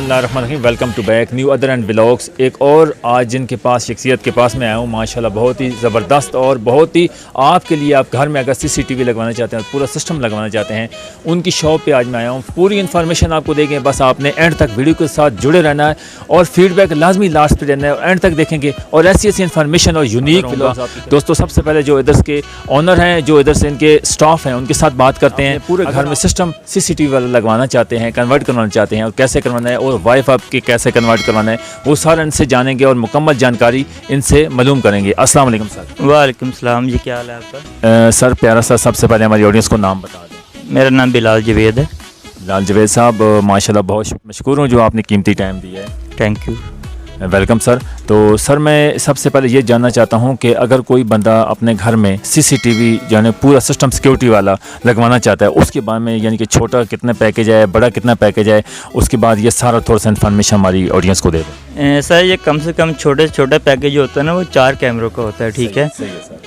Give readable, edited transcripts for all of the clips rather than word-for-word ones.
बिस्मिल्लाहिर्रहमानिर्रहीम। Welcome to back new other and vlogs. एक और आज जिनके पास शख्सियत के पास मैं आया हूँ माशाल्लाह, बहुत ही ज़बरदस्त और बहुत ही आपके लिए, आप घर में अगर CCTV लगवाना चाहते हैं, पूरा सिस्टम लगवाना चाहते हैं, उनकी शॉप पे आज मैं आया हूँ। पूरी इन्फॉर्मेशन आपको देंगे, बस आपने एंड तक वीडियो के साथ जुड़े रहना है और फीडबैक लाजमी लास्ट पे देना है और एंड तक देखेंगे और ऐसी इन्फॉर्मेशन और यूनिक दोस्तों। सबसे पहले जो इधर के ऑनर हैं, जो इधर से इनके स्टाफ हैं, उनके साथ बात करते हैं। पूरे घर में सिस्टम CCTV वाला लगवाना चाहते हैं, कन्वर्ट करवाना चाहते हैं और कैसे करवाना है और वाईफाई के कैसे कन्वर्ट करवाना है, वो सारा इनसे जानेंगे और मुकम्मल जानकारी इनसे मालूम करेंगे। अस्सलाम वालेकुम सर। वालेकुम सलाम जी, क्या हाल है आपका? सर प्यारा सा, सबसे पहले हमारी ऑडियंस को नाम बता दें। मेरा नाम बिलाल जवेद है। बिलाल जवेद साहब, माशाल्लाह बहुत मशकूर हूँ जो आपने कीमती टाइम दिया है। Thank you. Welcome sir. तो सर मैं सबसे पहले ये जानना चाहता हूँ कि अगर कोई बंदा अपने घर में CCTV यानी पूरा सिस्टम सिक्योरिटी वाला लगवाना चाहता है, उसके बाद में यानी कि छोटा कितना पैकेज है, बड़ा कितना पैकेज है, उसके बाद ये सारा थोड़ा सा इन्फॉर्मेशन हमारी ऑडियंस को दे दें। सर ये कम से कम छोटे से छोटा पैकेज होता है ना, वो 4 कैमरों का होता है। ठीक है,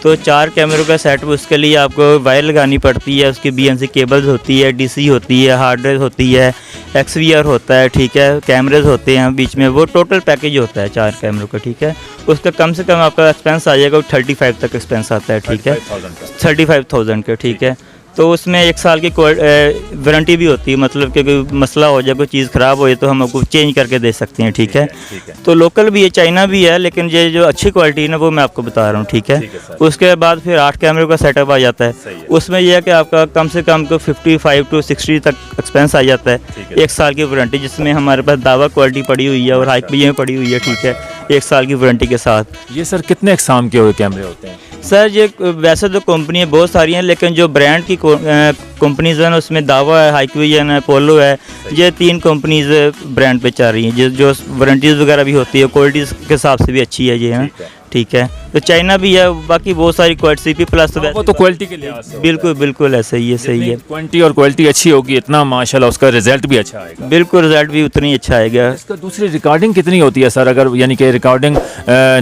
तो 4 कैमरों का सेटअप, उसके लिए आपको वायर लगानी पड़ती है, उसकी BNC केबल्स होती है, DC होती है, हार्ड ड्राइव होती है, XVR होता है, ठीक है, कैमरेज होते हैं बीच में, वो टोटल पैकेज होता है 4 कैमरों का। ठीक है, उसका कम से कम आपका एक्सपेंस आ जाएगा 35 तक एक्सपेंस आता है। ठीक है, 35,000 का। ठीक है, तो उसमें 1 साल की वारंटी भी होती है, मतलब कि कोई मसला हो जाए, कोई चीज़ ख़राब हो जाए तो हम आपको चेंज करके दे सकते हैं। ठीक है, तो लोकल भी है, चाइना भी है, लेकिन ये जो अच्छी क्वालिटी है ना, वो मैं आपको बता रहा हूँ। ठीक है, उसके बाद फिर 8 कैमरों का सेटअप आ जाता है। उसमें यह है कि आपका कम से कम को 55 to 60 तक एक्सपेंस आ जाता है। 1 साल की वारंटी, जिसमें हमारे पास दावा क्वालिटी पड़ी हुई है और हाई भी पड़ी हुई है। ठीक है, 1 साल की वारंटी के साथ। ये सर कितने अक़साम के कैमरे होते हैं? सर ये वैसे तो कंपनी बहुत सारी हैं, लेकिन जो ब्रांड की कंपनीज़ हैं उसमें दावा है, हाईक्विजन है, पोलो है, ये 3 कंपनीज़ ब्रांड पे चल रही हैं, जो वारंटीज़ वगैरह भी होती है, क्वालिटी के हिसाब से भी अच्छी है ये है। ठीक है, तो चाइना भी है, बाकी बहुत सारी क्वालिटी CP प्लस वो तो क्वालिटी के लिए बिल्कुल बिल्कुल ऐसा ही है। सही है, क्वांटिटी और क्वालिटी अच्छी होगी, इतना माशाल्लाह उसका रिजल्ट भी अच्छा आएगा। बिल्कुल, रिजल्ट भी उतना ही अच्छा आएगा। इसका दूसरी रिकॉर्डिंग कितनी होती है सर? अगर यानी कि रिकॉर्डिंग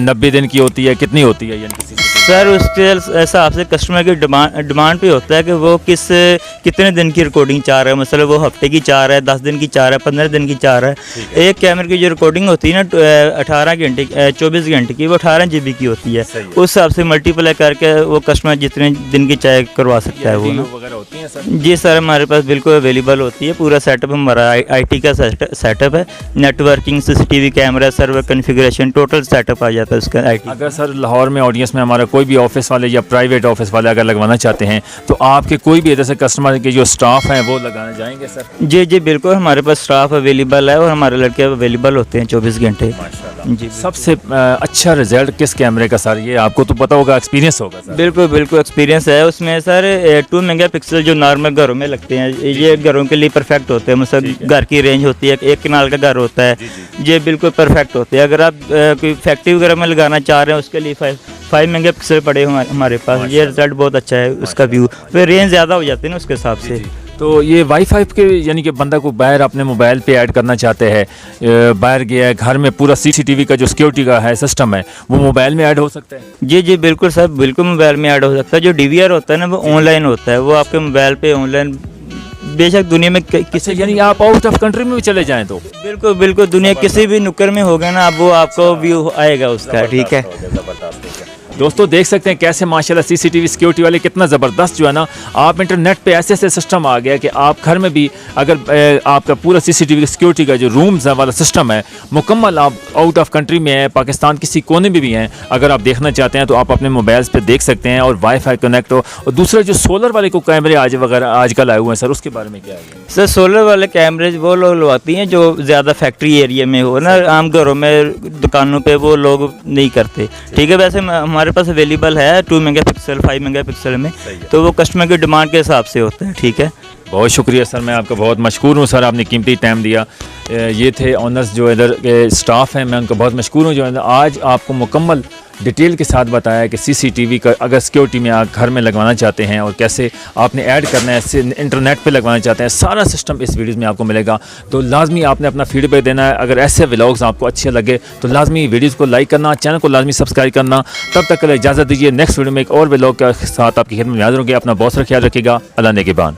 90 दिन की होती है, कितनी होती है? यानी सर उसके हिसाब से कस्टमर की डिमांड पे होता है कि वो कितने दिन की रिकॉर्डिंग चाह रहा है। मतलब वो हफ्ते की चाह रहा है, 10 दिन की चाह रहा है, 15 दिन की चाह रहा है। एक कैमरे की जो रिकॉर्डिंग होती है ना 18 घंटे 24 घंटे की, वो 18 GB की होती है। उस हिसाब से मल्टीप्लाई करके वो कस्टमर जितने दिन की चाहे करवा सकता है वो ना। जी सर, हमारे पास बिल्कुल अवेलेबल होती है। पूरा सेटअप हमारा IT का सेटअप है, networking, CCTV camera, server configuration, total setup आ जाता है उसका IT। अगर सर लाहौर में ऑडियंस में हमारा कोई भी ऑफिस वाले या प्राइवेट ऑफिस वाले अगर लगवाना चाहते हैं, तो आपके कोई भी इधर से कस्टमर के जो स्टाफ हैं वो लगाने जाएंगे सर? जी जी बिल्कुल, हमारे पास स्टाफ अवेलेबल है और हमारे लड़के अवेलेबल होते हैं 24 घंटे। जी, सबसे अच्छा रिजल्ट किस कैमरे का सर? ये आपको तो पता होगा, एक्सपीरियंस होगा सर। बिल्कुल बिल्कुल एक्सपीरियंस है उसमें सर। 2 मेगापिक्सल जो नॉर्मल घरों में लगते हैं, ये घरों के लिए परफेक्ट होते हैं। मतलब घर की रेंज होती है, 1 कनाल का घर होता है, ये बिल्कुल परफेक्ट होते हैं। अगर आप कोई फैक्ट्री वगैरह में लगाना चाह रहे हैं, उसके लिए 5 मेगापिक्सल पड़े हमारे पास। ये रिजल्ट बहुत अच्छा है उसका व्यू, फिर रेंज ज़्यादा हो जाती है ना उसके हिसाब से। तो ये वाईफाई के यानी कि बंदा को बाहर अपने मोबाइल पे ऐड करना चाहते हैं, बाहर गया है, घर में पूरा CCTV का जो सिक्योरिटी का है सिस्टम है, वो मोबाइल में ऐड हो सकता है? जी जी बिल्कुल सर, बिल्कुल मोबाइल में ऐड हो सकता है। जो DVR होता है ना, वो ऑनलाइन होता है, वो आपके मोबाइल पे ऑनलाइन, बेशक दुनिया में किसी, यानी आप आउट ऑफ कंट्री में भी चले जाएं तो बिल्कुल बिल्कुल दुनिया किसी भी नुक्कड़ में होगा ना, वो आपको व्यू आएगा उसका। ठीक है दोस्तों, देख सकते हैं कैसे माशाल्लाह CCTV सिक्योरिटी वाले कितना ज़बरदस्त जो है ना, आप इंटरनेट पे ऐसे ऐसे सिस्टम आ गया कि आप घर में भी अगर आपका पूरा CCTV सिक्योरिटी का जो रूम्स वाला सिस्टम है मुकम्मल, आप आउट ऑफ कंट्री में है, पाकिस्तान किसी कोने में भी हैं, अगर आप देखना चाहते हैं तो आप अपने मोबाइल्स पे देख सकते हैं और वाईफाई कनेक्ट हो। और दूसरा जो सोलर वाले को कैमरे आज वगैरह आजकल आए हुए हैं सर, उसके बारे में क्या है? सर सोलर वाले कैमरे वो लोग लगवाती हैं जो ज़्यादा फैक्ट्री एरिया में हो ना, आम घरों में, दुकानों पे वो लोग नहीं करते। ठीक है, वैसे हमारे पास अवेलेबल है 2 मेगापिक्सल 5 मेगापिक्सल में, तो वो कस्टमर की डिमांड के हिसाब से होता है। ठीक है, बहुत शुक्रिया सर, मैं आपका बहुत मशकूर हूँ सर, आपने कीमती टाइम दिया। ये थे ऑनर्स जो इधर के स्टाफ हैं, मैं उनका बहुत मशकूर हूँ जो आज आपको मुकम्मल डिटेल के साथ बताया कि CCTV का अगर सिक्योरिटी में आप घर में लगवाना चाहते हैं और कैसे आपने ऐड करना है, इंटरनेट पे लगवाना चाहते हैं, सारा सिस्टम इस वीडियोज़ में आपको मिलेगा। तो लाजमी आपने अपना फीडबैक देना है। अगर ऐसे व्लॉग्स आपको अच्छे लगे तो लाजमी वीडियोज़ को लाइक करना, चैनल को लाजमी सब्सक्राइब करना। तब तक के लिए इजाज़त दीजिए, नेक्स्ट वीडियो में एक और व्लॉग के साथ आपकी खिदमत में हाज़िर होंगे। अपना बहुत सारा ख्याल रखिएगा। अल्लाह नेगहबान।